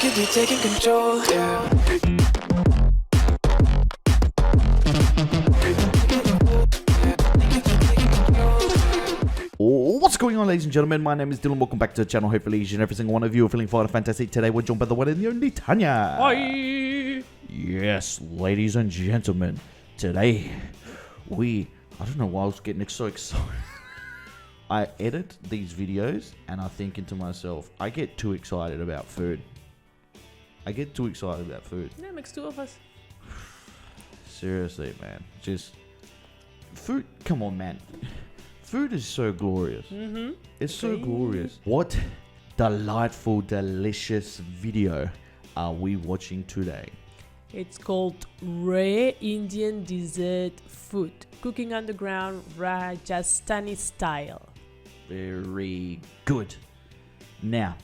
could be taking control, yeah. What's going on, ladies and gentlemen? My name is Dylan. Welcome back to the channel. Hopefully each and every single one of you are feeling fine and fantastic. Today we're joined by the one and the only Tanya. Hi. Yes, ladies and gentlemen. Today I don't know why I was getting so excited. I edit these videos and I'm thinking to myself, I get too excited about food. Yeah, makes two of us. Seriously, man. Just food. Come on, man. Food is so glorious. Mm-hmm. It's so glorious. What delightful, delicious video are we watching today? It's called Rare Indian Dessert Food. Cooking underground Rajasthani style. Very good. Now,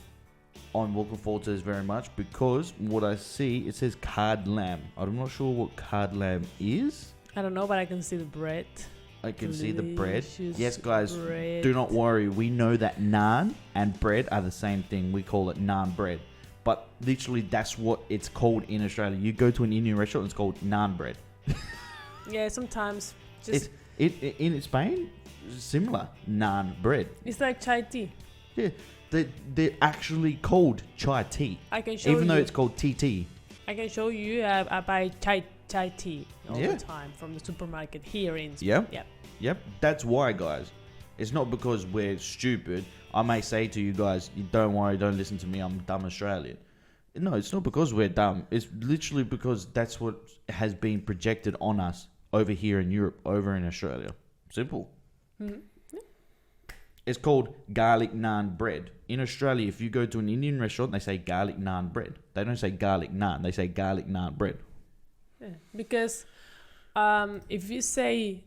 I'm looking forward to this very much because what I see, it says Khad lamb. I'm not sure what Khad lamb is. I don't know, but I can see the bread. I can see the bread. Delicious Yes, guys, bread. do not worry. We know that naan and bread are the same thing. We call it naan bread. But literally, that's what it's called in Australia. You go to an Indian restaurant, it's called naan bread. Yeah, sometimes just In Spain, similar, naan bread. it's like chai tea. Yeah, they're actually called chai tea. I can show Even though you. it's called TT. I can show you. I buy chai tea all Yeah. the time from the supermarket here in Spain. Yeah. Yep. Yep, that's why, guys. It's not because we're stupid. I may say to you guys, don't worry, don't listen to me, I'm dumb Australian. No, it's not because we're dumb. It's literally because that's what has been projected on us over here in Europe, over in Australia. Simple. Mm-hmm. It's called garlic naan bread. In Australia, if you go to an Indian restaurant, they say garlic naan bread. They don't say garlic naan, they say garlic naan bread. Yeah. Because if you say,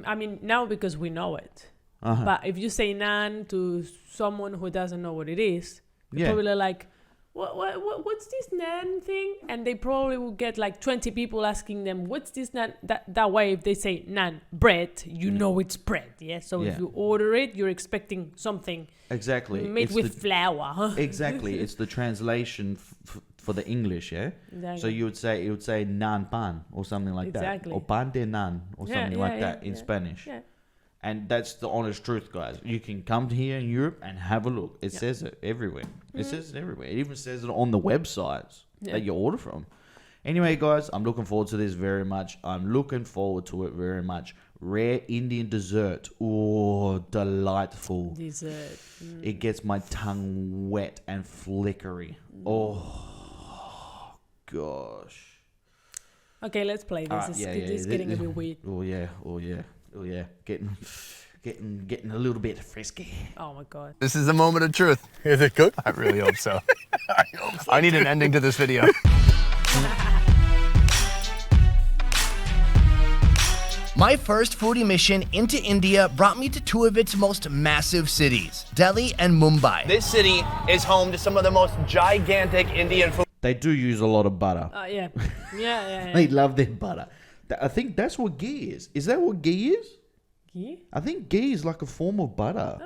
I mean, now because we know it, but if you say naan to someone who doesn't know what it is, they're probably like, what's this naan thing? And they probably will get like 20 people asking them, what's this naan? That way, if they say naan bread, you know it's bread. Yeah. So if you order it, you're expecting something Exactly. made It's with flour. Exactly. It's the translation for the English, yeah? Exactly. So you would say naan pan or something like Exactly. that. Or pan de naan or something like that in yeah. Spanish. Yeah. And that's the honest truth, guys. You can come here in Europe and have a look. It says it everywhere. It says it everywhere. It even says it on the websites that you order from. Anyway, guys, I'm looking forward to this very much. I'm looking forward to it very much. Rare Indian dessert. Oh, delightful. Dessert. It gets my tongue wet and flickery. Oh, gosh. Okay, let's play this. It's getting a bit weird. Oh yeah. Getting a little bit frisky. Oh my god. This is the moment of truth. Is it cooked? I really hope so. I need an ending to this video. My first foodie mission into India brought me to two of its most massive cities, Delhi and Mumbai. This city is home to some of the most gigantic Indian food. They do use a lot of butter. Yeah. They love their butter. I think that's what ghee is. Is that what ghee is? Ghee? I think ghee is like a form of butter.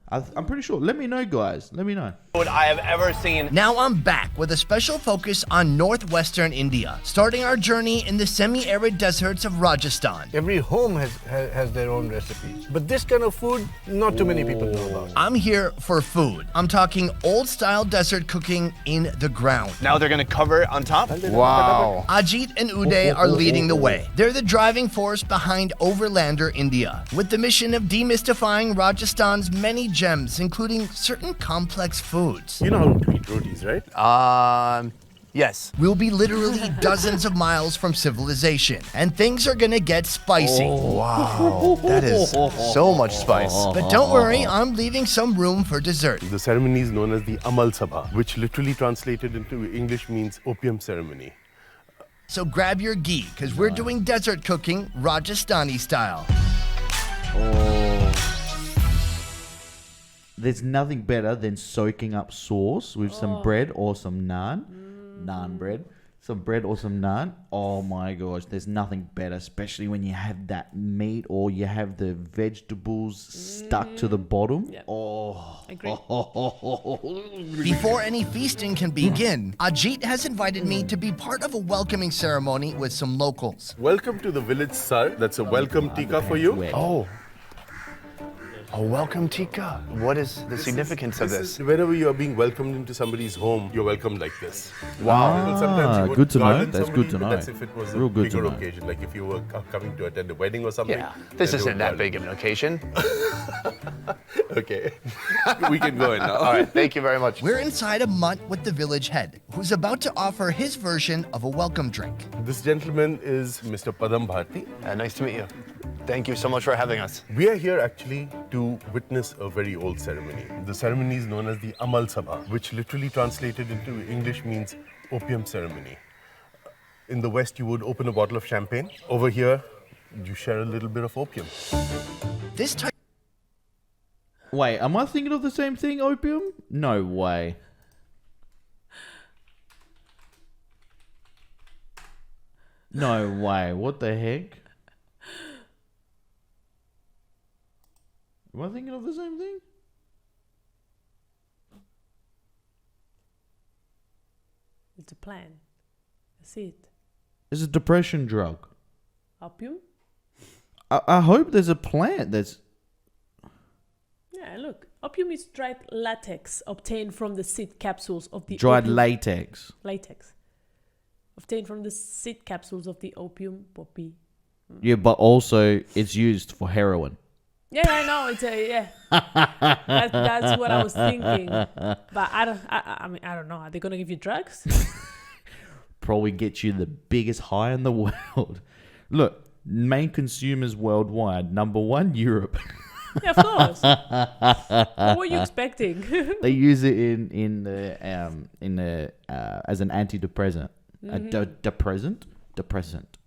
I'm pretty sure. Let me know, guys. Let me know. I have ever seen. Now I'm back with a special focus on northwestern India, starting our journey in the semi-arid deserts of Rajasthan. Every home has their own recipes. But this kind of food, not too many people know about. I'm here for food. I'm talking old-style desert cooking in the ground. Now they're gonna cover it on top. Wow. Ajit and Uday are leading the way. They're the driving force behind Overlander India, with the mission of demystifying Rajasthan's many gems, including certain complex foods. You know how to eat rotis, right? Yes. We'll be literally dozens of miles from civilization, and things are gonna get spicy. Wow. That is so much spice. But don't worry, I'm leaving some room for dessert. The ceremony is known as the Amal Sabha, which literally translated into English means opium ceremony. So grab your ghee, because we're doing desert cooking Rajasthani style. There's nothing better than soaking up sauce with some bread or some naan bread. some bread or some naan. Oh my gosh, there's nothing better, especially when you have that meat or you have the vegetables stuck to the bottom. Yep. Oh, Agree. Before any feasting can begin, Ajit has invited me to be part of a welcoming ceremony with some locals. Welcome to the village, sir. That's a welcome tikka for you. Wet. Oh. A welcome tikka. What is the significance of this? Whenever you are being welcomed into somebody's home, you're welcomed like this. Wow. People sometimes you would Good to know. garland That's somebody, good to but know. That's if it was Real a good to bigger know. occasion, like if you were coming to attend a wedding or something. Yeah, then this they isn't would that garland. big of an occasion. Okay, we can go in now. All right, thank you very much. We're inside a mutt with the village head, who's about to offer his version of a welcome drink. This gentleman is Mr. Padam Bharti. Nice to meet you. Thank you so much for having us. We are here actually to witness a very old ceremony. The ceremony is known as the Amal Sabha, which literally translated into English means opium ceremony. In the West, you would open a bottle of champagne. Over here, you share a little bit of opium. This type Wait, am I thinking of the same thing, opium? No way. No way. What the heck? Am I thinking of the same thing? It's a plan. That's it. It's a depression drug. Opium? I hope there's a plant that's... Yeah, look. Opium is dried latex obtained from the seed capsules of the Dried opium. latex. Latex. Obtained from the seed capsules of the opium poppy. Yeah, but also it's used for heroin. Yeah, I know. It's a yeah. That's what I was thinking. But I mean, I don't know. Are they gonna give you drugs? Probably get you the biggest high in the world. Look, main consumers worldwide. Number one, Europe. Yeah, of course. What were you expecting? They use it in the as an antidepressant. A depressant.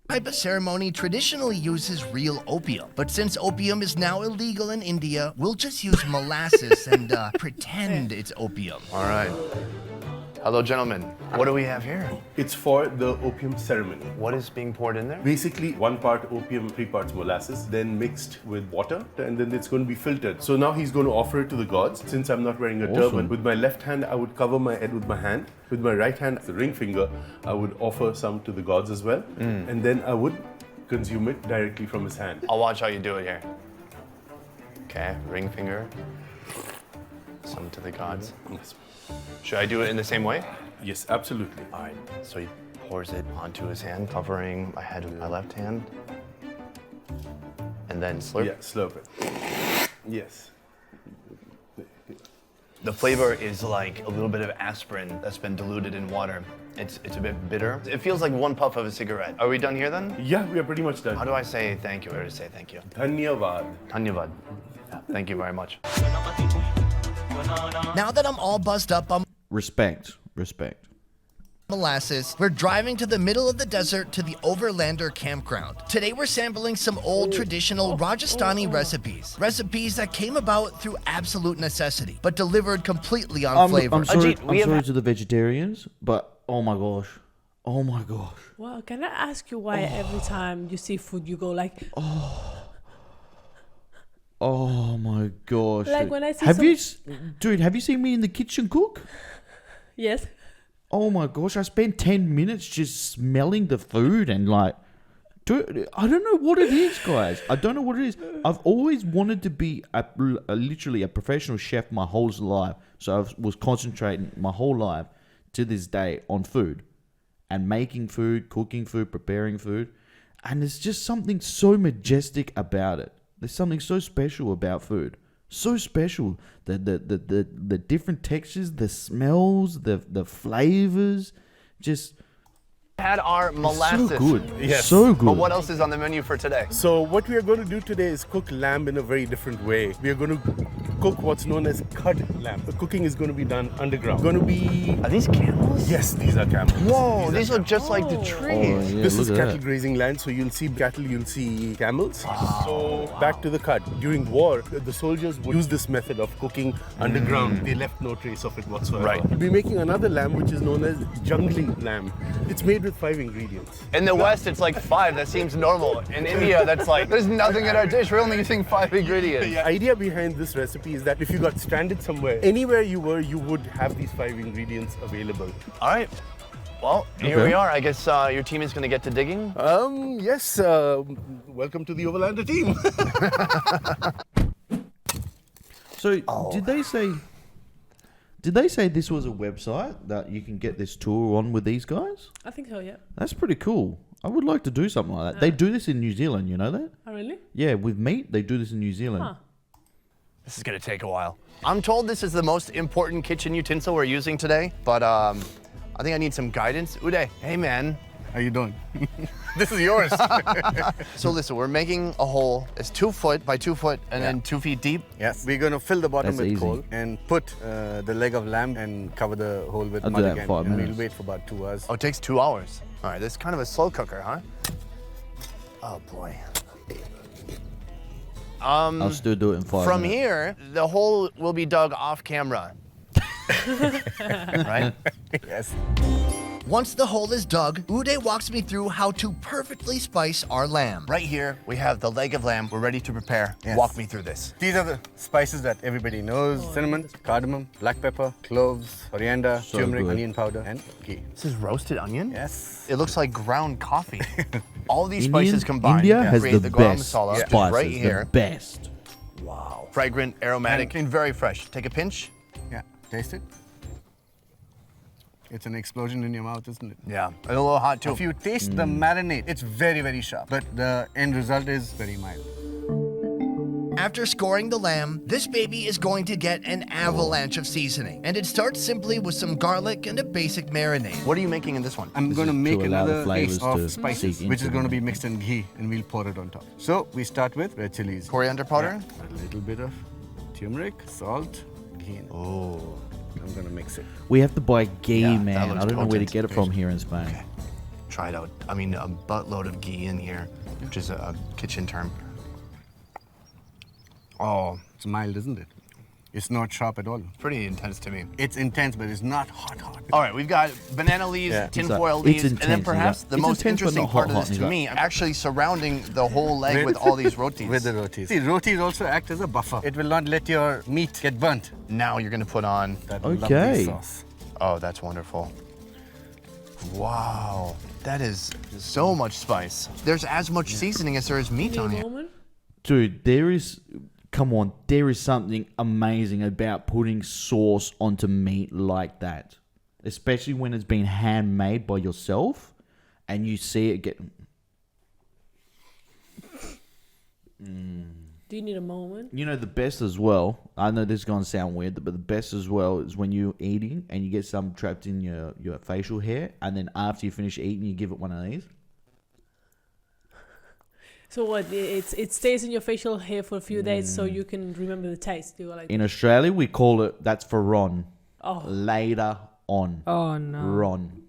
of ceremony traditionally uses real opium. But since opium is now illegal in India, we'll just use molasses and pretend it's opium. All right. Hello, gentlemen. What do we have here? It's for the opium ceremony. What is being poured in there? Basically, 1 part opium, 3 parts molasses, then mixed with water, and then it's going to be filtered. So now he's going to offer it to the gods. Since I'm not wearing a turban, with my left hand, I would cover my head with my hand. With my right hand, the ring finger, I would offer some to the gods as well. And then I would consume it directly from his hand. I'll watch how you do it here. Okay, ring finger. Some to the gods. Yes. Should I do it in the same way? Yes, absolutely. All right, so he pours it onto his hand, covering my head with my left hand. And then slurp. Yeah, slurp it. Yes. The flavor is like a little bit of aspirin that's been diluted in water. It's a bit bitter. It feels like 1 puff of a cigarette. Are we done here then? Yeah, we are pretty much done. How do I say thank you? Where to say thank you? Dhanyavad. Dhanyavad. Yeah, thank you very much. Now that I'm all buzzed up on Respect. molasses, we're driving to the middle of the desert to the Overlander campground. Today we're sampling some old traditional Rajasthani recipes. Recipes that came about through absolute necessity, but delivered completely on flavor. I'm sorry, Ajit, we I'm have sorry to the vegetarians, but oh my gosh. Well, can I ask you why every time you see food you go like, Oh my gosh. Like dude. when I see have some- you, dude? Have you seen me in the kitchen cook? yes? Oh my gosh! I spent 10 minutes just smelling the food and like, dude, I don't know what it is, guys. I don't know what it is. I've always wanted to be literally a professional chef my whole life. So I was concentrating my whole life to this day on food and making food, cooking food, preparing food, and there's just something so majestic about it. There's something so special about food. So special. The different textures, the smells, the flavors. Just Had our molasses. So good. Yes. So good. But what else is on the menu for today? So what we are going to do today is cook lamb in a very different way. We are going to cook what's known as Khad lamb. The cooking is going to be done underground. Going to be... Are these camels? Yes, these are camels. Whoa, these look just like the trees. Yeah, This look is at cattle that. grazing land, so you'll see cattle, you'll see camels. So back to the Khad. During war, the soldiers would use this method of cooking underground. They left no trace of it whatsoever. Right. We'll be making another lamb which is known as jungly lamb. It's made with 5 ingredients. In the West, it's like 5. That seems normal. In India, that's like, there's nothing in our dish. We're only using 5 ingredients. The idea behind this recipe is that if you got stranded somewhere, anywhere you were, you would have these 5 ingredients available. All right. Well, here we are. I guess your team is going to get to digging. Yes, welcome to the Overlander team. So did they say this was a website that you can get this tour on with these guys? I think so, yeah. That's pretty cool. I would like to do something like that. They do this in New Zealand, you know that? Oh, really? Yeah, with meat, they do this in New Zealand. Huh. This is going to take a while. I'm told this is the most important kitchen utensil we're using today, but I think I need some guidance. Uday, hey man. How you doing? This is yours. So listen, we're making a hole. It's 2 foot by 2 foot and then 2 feet deep. Yes. We're going to fill the bottom That's with easy. coal and put the leg of lamb and cover the hole with I'll do mud that in again. 5 and minutes. we'll wait for about 2 hours. Oh, it takes 2 hours. All right, this is kind of a slow cooker, huh? Oh boy. I'll still do it in 5 From minutes. here, the hole will be dug off camera. Right? Yes. Once the hole is dug, Uday walks me through how to perfectly spice our lamb. Right here, we have the leg of lamb. We're ready to prepare. Yes. Walk me through this. These are the spices that everybody knows. Cinnamon, cardamom, black pepper, cloves, coriander, So turmeric, good. onion powder, and ghee. This is roasted onion? Yes. It looks like ground coffee. All these Indian- spices combined India has create the garam best masala, which is spices, right here. the best. Wow. Fragrant, aromatic, and very fresh. Take a pinch. Yeah. Taste it. It's an explosion in your mouth, isn't it? Yeah. And a little hot too. If you taste the marinade, it's very, very sharp. But the end result is very mild. After scoring the lamb, this baby is going to get an avalanche of seasoning. And it starts simply with some garlic and a basic marinade. What are you making in this one? I'm going to is make to allow the another flavors paste of to spices, seep which is into going to them. be mixed in ghee, and we'll pour it on top. So we start with red chilies. Coriander powder? A little bit of turmeric, salt, ghee. Oh. I'm going to mix it. We have to buy ghee, Yeah, that man. looks I don't know where to potent. get it from here in Spain. Okay. Try it out. I mean, a buttload of ghee in here, which is a kitchen term. Oh, It's mild, isn't it? It's not sharp at all. pretty intense to me. It's intense, but it's not hot. All right, we've got banana leaves, Yeah. tinfoil It's leaves, and then intense, perhaps yeah. the It's most intense, but interesting not part of hot, this hot, to me, actually surrounding the whole leg with all these rotis. With the rotis. See, rotis also act as a buffer. It will not let your meat get burnt. Now you're gonna put on. That Okay. lovely sauce. Oh, that's wonderful. Wow, that is so much spice. There's as much seasoning as there is meat Need on a here. moment? Dude, there is something amazing about putting sauce onto meat like that. Especially when it's been handmade by yourself and you see it get... Do you need a moment? You know, the best as well, I know this is going to sound weird, but the best as well is when you're eating and you get some trapped in your facial hair, and then after you finish eating, you give it one of these. So what? It stays in your facial hair for a few days so you can remember the taste. You go like, In Australia, we call it, that's for Ron. oh, Later on. oh no, Ron.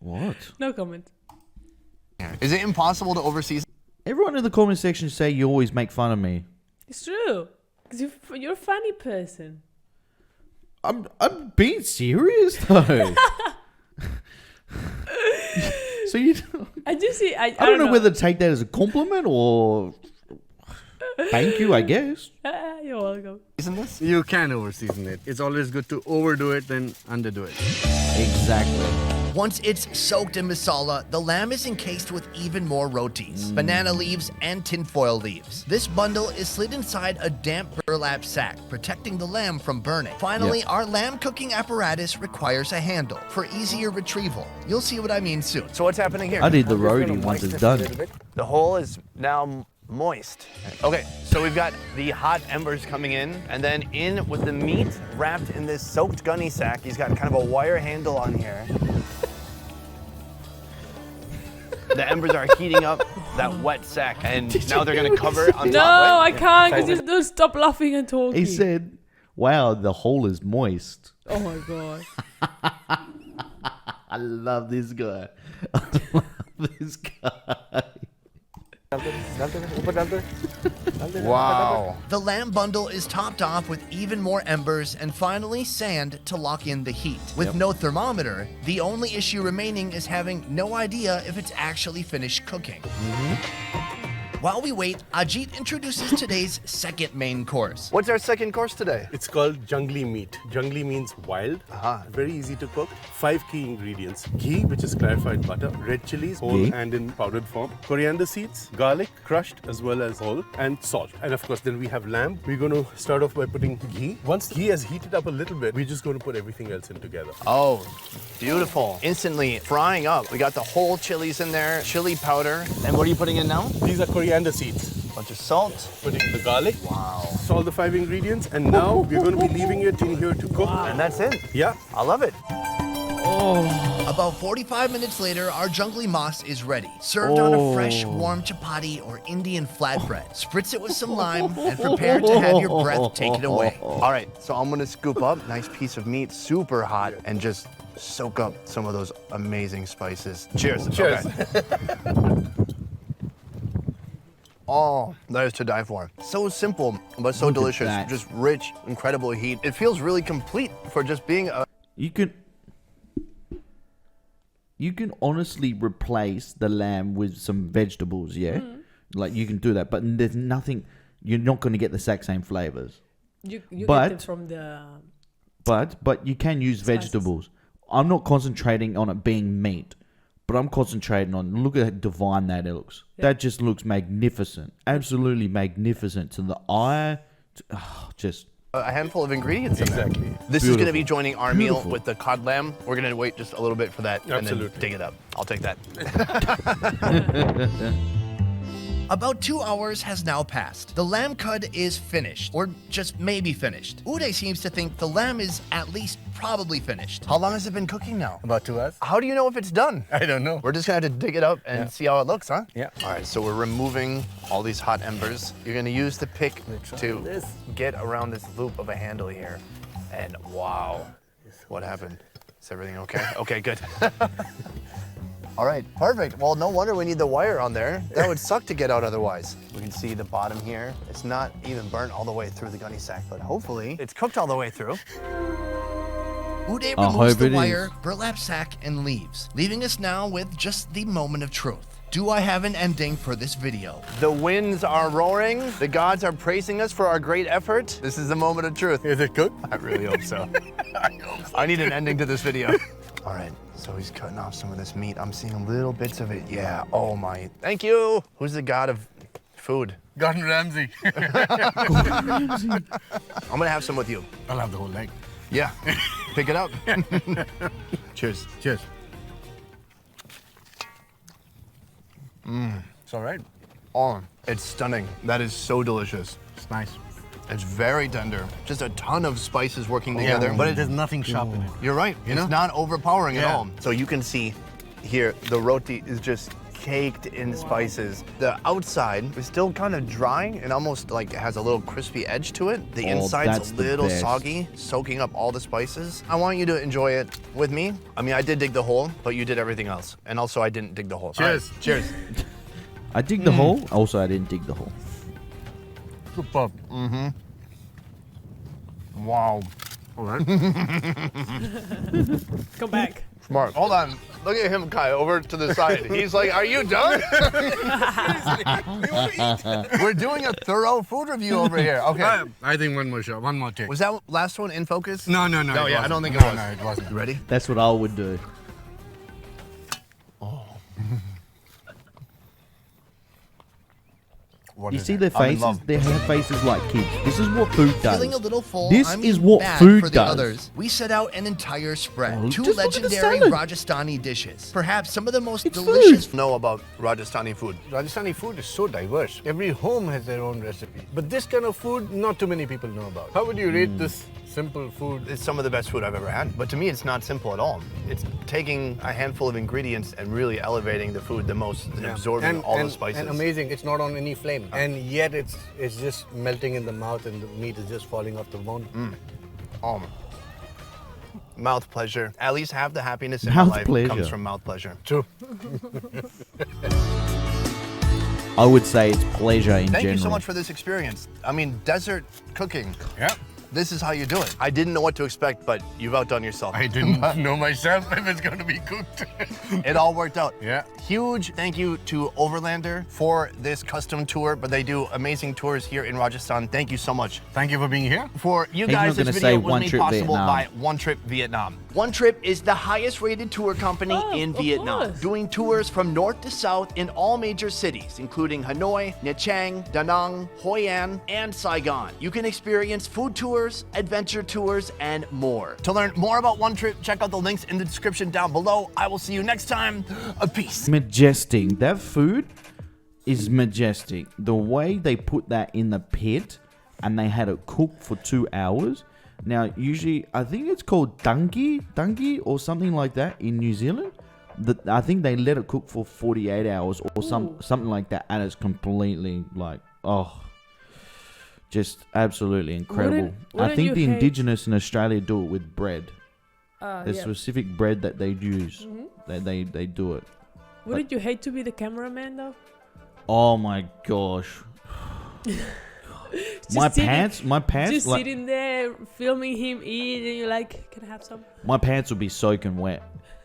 What? no comment. Is it impossible to overseason? Everyone in the comment section say you always make fun of me. It's true, because you're a funny person. I'm being serious though. So you, I do see. I I don't know whether to take that as a compliment or thank you, I guess. You're welcome. Isn't this? You can over-season it. It's always good to overdo it than underdo it. Exactly. Once it's soaked in masala, the lamb is encased with even more rotis, banana leaves, and tinfoil leaves. This bundle is slid inside a damp burlap sack, protecting the lamb from burning. Finally, Yep. our lamb cooking apparatus requires a handle for easier retrieval. You'll see what I mean soon. So what's happening here? I did the roadie once it's done. The hole is now moist. Okay, so we've got the hot embers coming in, and then in with the meat wrapped in this soaked gunny sack. He's got kind of a wire handle on here. The embers are heating up that wet sack, and now they're gonna cover it on No, top. I can't because you don't stop laughing and talking. He said, "Wow, the hole is moist." Oh my god. I love this guy. I love this guy. Wow. The lamb bundle is topped off with even more embers and finally sand to lock in the heat. With no thermometer, the only issue remaining is having no idea if it's actually finished cooking. While we wait, Ajit introduces today's second main course. What's our second course today? It's called jungly meat. Jungly means wild. Very easy to cook. 5 key ingredients: ghee, which is clarified butter; red chilies, whole Ghee. and in powdered form; coriander seeds; garlic, crushed as well as whole; and salt. And of course, then we have lamb. We're going to start off by putting ghee. Once ghee has heated up a little bit, we're just going to put everything else in together. Oh, beautiful. Instantly frying up. We got the whole chilies in there, chili powder. And what are you putting in now? These are coriander seeds. Bunch of salt. Putting the garlic. Wow. So all the 5 ingredients, and now we're going to be leaving it in here to cook. And that's it. Yeah. I love it. About 45 minutes later, our jungly mas is ready. Served on a fresh, warm chapati or Indian flatbread. Spritz it with some lime and prepare to have your breath taken away. All right, so I'm gonna scoop up nice piece of meat, super hot, and just soak up some of those amazing spices. Cheers. Cheers. Okay. Oh, that is to die for. So simple, but so Look at delicious. that. Just rich, incredible heat. It feels really complete for just being a... You can honestly replace the lamb with some vegetables, yeah? Like you can do that, but there's nothing. You're not going to get the exact same flavors. You But- get it from the. But you can use Spices. vegetables. I'm not concentrating on it being meat, but I'm concentrating on look at how divine that looks. That just looks magnificent, absolutely magnificent to the eye. Just a handful of ingredients in there. Exactly. This is going to be Beautiful. joining our meal Beautiful. with the cod lamb. We're going to wait just a little bit for that and then Absolutely. dig it up. I'll take that. About 2 hours has now passed. The lamb cud is finished, or just maybe finished. Uday seems to think the lamb is at least probably finished. How long has it been cooking now? About 2 hours. How do you know if it's done? I don't know. We're just gonna have to dig it up and see how it looks, huh? Yeah. All right, so we're removing all these hot embers. You're gonna use the pick to get around this loop of a handle here. And wow, what happened? Is everything okay? Okay, good. All right, perfect. Well, no wonder we need the wire on there. That would suck to get out otherwise. We can see the bottom here. It's not even burnt all the way through the gunny sack, but hopefully it's cooked all the way through. Uday I removes hope the it wire, is. burlap sack, and leaves, leaving us now with just the moment of truth. Do I have an ending for this video? The winds are roaring. The gods are praising us for our great effort. This is the moment of truth. Is it cooked? I really hope so. I need an ending to this video. All right, so he's cutting off some of this meat. I'm seeing little bits of it. Yeah, oh my. Thank you. Who's the god of food? Gordon Ramsay. I'm gonna have some with you. I'll have the whole leg. Yeah, pick it up. Cheers. Cheers. It's all right. Oh, it's stunning. That is so delicious. It's nice. It's very tender. Just a ton of spices working together. But there's nothing sharp in it. You're right. You It's know? not overpowering at Yeah. all. So you can see here, the roti is just caked in spices. The outside is still kind of dry and almost like has a little crispy edge to it. The Oh, inside's that's a the little best. soggy, soaking up all the spices. I want you to enjoy it with me. I mean, I did dig the hole, but you did everything else. And also, I didn't dig the hole. All right, Cheers. cheers. I dig the hole. Also, I didn't dig the hole. Superb. Wow. All right. Come back. Smart. Hold on. Look at him, Kai, over to the side. He's like, are you done? We're doing a thorough food review over here. Okay. I think one more shot, one more take. Was that last one in focus? No. No, it yeah, I wasn't. don't think it No, was. No, it wasn't. You ready? That's what I would do. What You is see it? their I'm in faces? love. They have faces like kids. This is what food does. Feeling a little full, This I mean is what bad food for the does. others. We set out an entire spread. Oh, 2 just look at the legendary salad. Rajasthani dishes. Perhaps some of the most It's delicious Know about Rajasthani food. Rajasthani food is so diverse. Every home has their own recipe. But this kind of food, not too many people know about. How would you rate this simple food? It's some of the best food I've ever had. But to me, it's not simple at all. It's taking a handful of ingredients and really elevating the food the most and absorbing all the spices. And amazing, it's not on any flame. And yet it's just melting in the mouth and the meat is just falling off the bone. Mouth pleasure. At least half the happiness in Mouth my life pleasure. comes from mouth pleasure. True. I would say it's pleasure in Thank general. you so much for this experience. I mean, desert cooking. Yeah. This is how you do it. I didn't know what to expect, but you've outdone yourself. I didn't know myself if it's going to be cooked. It all worked out. Yeah. Huge thank you to Overlander for this custom tour, but they do amazing tours here in Rajasthan. Thank you so much. Thank you for being here. For you He's guys, not this gonna say video was One made Trip possible Vietnam. by One Trip Vietnam. One Trip is the highest rated tour company Oh, in of Vietnam, course. doing tours from north to south in all major cities, including Hanoi, Nha Trang, Da Nang, Hoi An, and Saigon. You can experience food tours, adventure tours, and more. To learn more about One Trip, check out the links in the description down below. I will see you next time. Peace. Majestic. That food is majestic. The way they put that in the pit and they had it cooked for 2 hours. Now, usually, I think it's called dungy or something like that in New Zealand. I think they let it cook for 48 hours or something like that, and it's completely like, just absolutely incredible. I wouldn't think you the hate- indigenous in Australia do it with bread. Yeah. There's specific bread that they use. That they do it. Wouldn't you hate to be the cameraman though? Oh my gosh. My pants, Just like, sitting there filming him eat, and you're like, "Can I have some?" my pants will be soaking wet.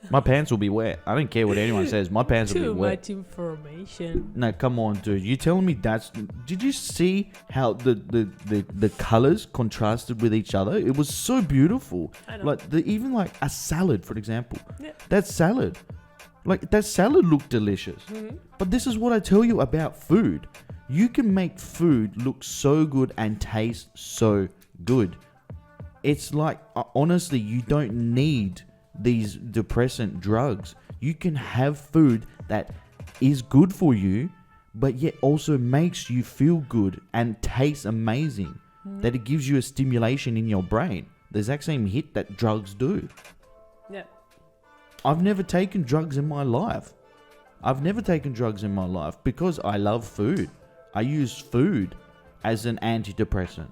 My pants will be wet. I don't care what anyone says. My pants will Too be wet. much information. No, come on, dude. You telling me that's? Did you see how the colors contrasted with each other? It was so beautiful. I know. Like even like a salad, for example. Yeah. That salad, like that salad looked delicious. But this is what I tell you about food. You can make food look so good and taste so good. It's like honestly, you don't need these depressant drugs. You can have food that is good for you, but yet also makes you feel good and tastes amazing. That it gives you a stimulation in your brain. The exact same hit that drugs do. Yeah. I've never taken drugs in my life. Because I love food. I use food as an antidepressant.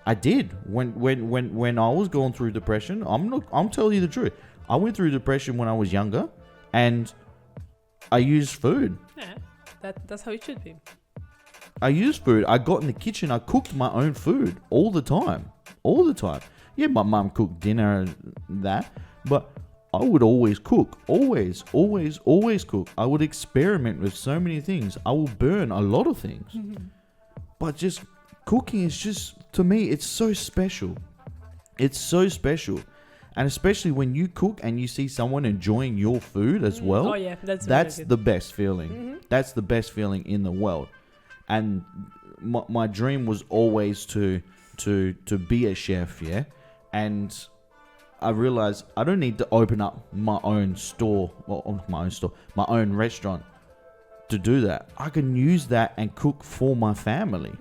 I did when I was going through depression. I'm telling you the truth. I went through depression when I was younger, and I used food. Yeah. That's how it should be. I used food. I got in the kitchen. I cooked my own food all the time. Yeah, my mum cooked dinner and that, but I would always cook. Always cook. I would experiment with so many things. I will burn a lot of things. But just cooking is just, to me, it's so special. It's so special. And especially when you cook and you see someone enjoying your food as well. Oh yeah, that's really The best feeling. That's the best feeling in the world. And my dream was always to be a chef, yeah? And I realized I don't need to open up my own my own restaurant to do that. I can use that and cook for my family.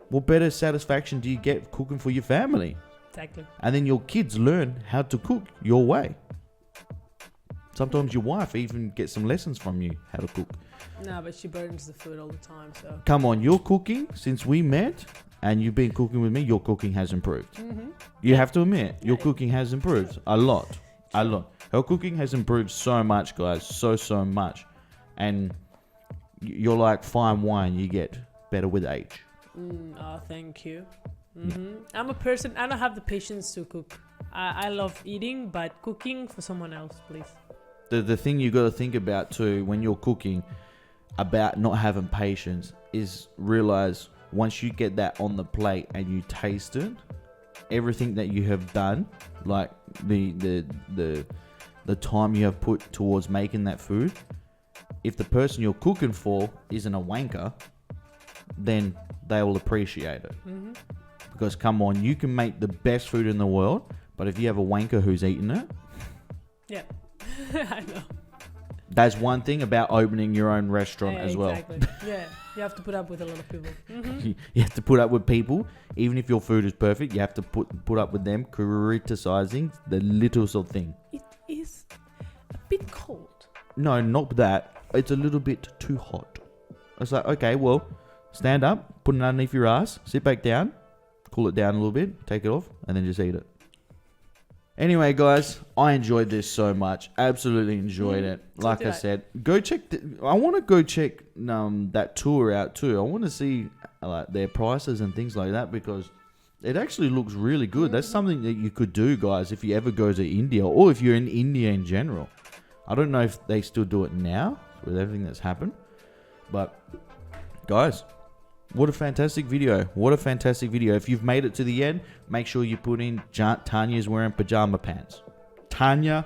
What better satisfaction do you get cooking for your family? Exactly. And then your kids learn how to cook your way. Sometimes your wife even gets some lessons from you how to cook. No, but she burns the food all the time, so. Come on, your cooking, since we met and you've been cooking with me, your cooking has improved. You have to admit, your cooking has improved a lot. Her cooking has improved so much, guys, so much. And you're like fine wine, you get better with age. Oh, thank you. I'm a person, I don't have the patience to cook. I love eating, but cooking for someone else, please. The thing you got to think about too when you're cooking about not having patience is realize once you get that on the plate and you taste it, everything that you have done, like the time you have put towards making that food, if the person you're cooking for isn't a wanker, then they will appreciate it. Because come on, you can make the best food in the world, but if you have a wanker who's eating it, Yeah. I know. that's one thing about opening your own restaurant as well. Exactly. Yeah. You have to put up with a lot of people. You have to put up with people, even if your food is perfect. You have to put up with them criticizing the littlest of thing. It is a bit cold. No, not that. It's a little bit too hot. It's like, okay, well, stand up, put it underneath your ass, sit back down, cool it down a little bit, take it off, and then just eat it. Anyway, guys, I enjoyed this so much. Absolutely enjoyed it. Like I said, go check. I want to go check that tour out too. I want to see their prices and things like that because it actually looks really good. That's something that you could do, guys, if you ever go to India or if you're in India in general. I don't know if they still do it now with everything that's happened, but guys, what a fantastic video. What a fantastic video. If you've made it to the end, make sure you put in Tanya's wearing pajama pants. Tanya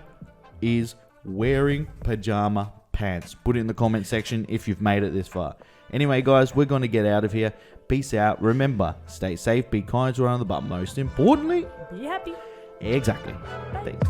is wearing pajama pants. Put it in the comment section if you've made it this far. Anyway, guys, we're going to get out of here. Peace out. Remember, stay safe, be kind to one another, but most importantly, Be happy. exactly. Thanks.